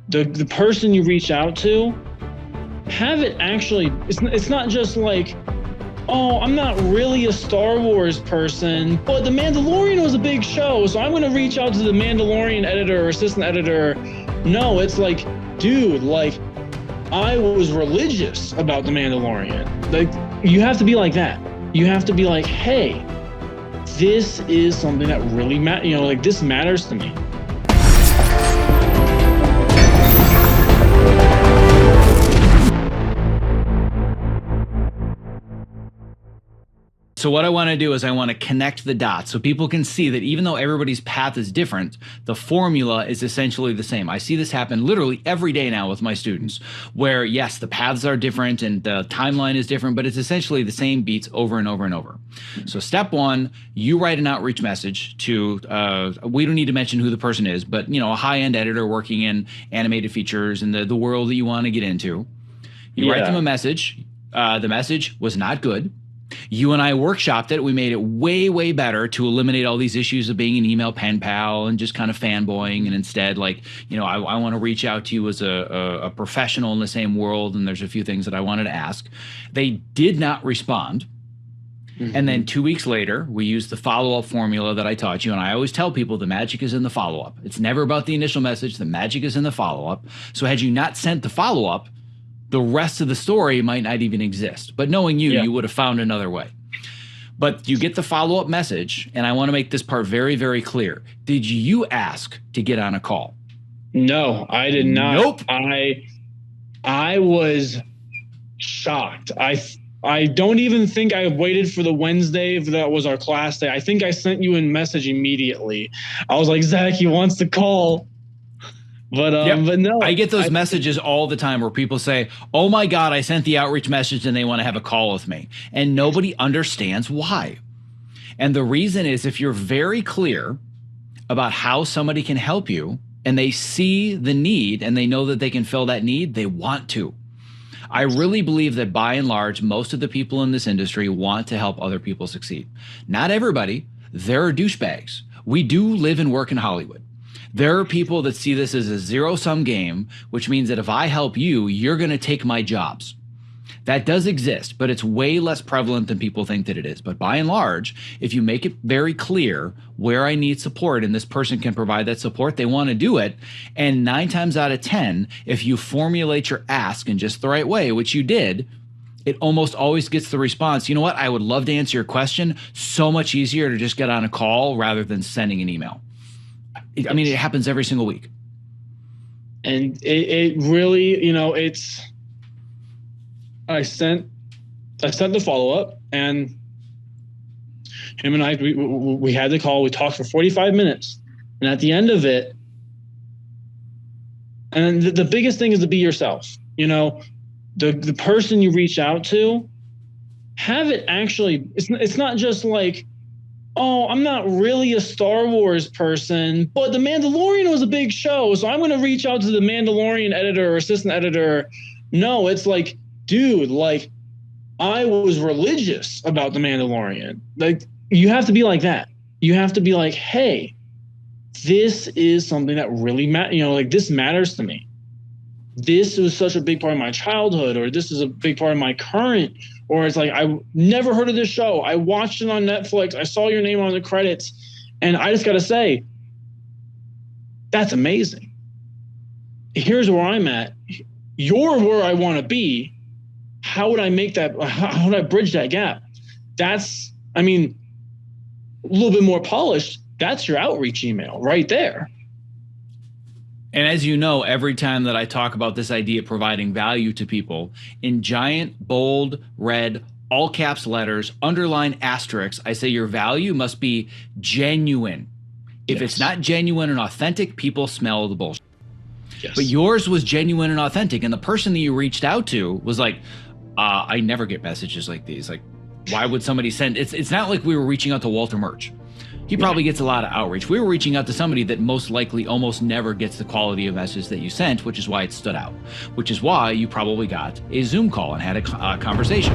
the person you reach out to, have it actually, it's not just like, oh, I'm not really a Star Wars person, but The Mandalorian was a big show, so I'm going to reach out to the Mandalorian editor or assistant editor. No, it's like, dude, like, I was religious about The Mandalorian. Like, you have to be like that. You have to be like, hey, this is something that really matters. You know, like, this matters to me. So what I want to do is I want to connect the dots so people can see that even though everybody's path is different, the formula is essentially the same. I see this happen literally every day now with my students, where yes, the paths are different and the timeline is different, but it's essentially the same beats over and over and over. So step one, you write an outreach message to, we don't need to mention who the person is, but you know, a high-end editor working in animated features and the world that you want to get into. You write them a message. The message was not good. You and I workshopped it. We made it way, way better to eliminate all these issues of being an email pen pal and just kind of fanboying. And instead, like, you know, I want to reach out to you as a professional in the same world. And there's a few things that I wanted to ask. They did not respond. Mm-hmm. And then 2 weeks later, we used the follow-up formula that I taught you. And I always tell people the magic is in the follow-up. It's never about the initial message. The magic is in the follow-up. So had you not sent the follow-up, the rest of the story might not even exist. But knowing you, you would have found another way. But you get the follow-up message, and I want to make this part very, very clear. Did you ask to get on a call? No, I did not. Nope. I was shocked. I don't even think I waited for the Wednesday that was our class day. I think I sent you a message immediately. I was like, Zach, he wants to call. But no, I get those messages all the time where people say, oh my God, I sent the outreach message and they want to have a call with me. And nobody understands why. And the reason is if you're very clear about how somebody can help you and they see the need and they know that they can fill that need, they want to. I really believe that by and large, most of the people in this industry want to help other people succeed. Not everybody. There are douchebags. We do live and work in Hollywood. There are people that see this as a zero-sum game, which means that if I help you, you're going to take my jobs. That does exist, but it's way less prevalent than people think that it is. But by and large, if you make it very clear where I need support and this person can provide that support, they want to do it. And 9 times out of 10, if you formulate your ask in just the right way, which you did, it almost always gets the response, you know what, I would love to answer your question. So much easier to just get on a call rather than sending an email. I mean, it happens every single week. And it really, you know, I sent the follow-up, and him and I, we had the call. We talked for 45 minutes. And at the end of it, and the biggest thing is to be yourself. You know, the person you reach out to, have it actually, it's not just like, oh, I'm not really a Star Wars person, but The Mandalorian was a big show, so I'm going to reach out to the Mandalorian editor or assistant editor. No, it's like, dude, like, I was religious about The Mandalorian. Like, you have to be like that. You have to be like, hey, this is something that really matters. You know, like, this matters to me. This was such a big part of my childhood, or this is a big part of my current. Or it's like, I never heard of this show. I watched it on Netflix. I saw your name on the credits. And I just got to say, that's amazing. Here's where I'm at. You're where I want to be. How would I make that? How would I bridge that gap? That's, I mean, a little bit more polished. That's your outreach email right there. And as you know, every time that I talk about this idea of providing value to people, in giant, bold, red, all caps letters, underline asterisks, I say your value must be genuine. If it's not genuine and authentic, people smell the bullshit. Yes. But yours was genuine and authentic. And the person that you reached out to was like, I never get messages like these. Like, why would somebody send? It's not like we were reaching out to Walter Murch. He probably gets a lot of outreach. We were reaching out to somebody that most likely almost never gets the quality of message that you sent, which is why it stood out, which is why you probably got a Zoom call and had a conversation.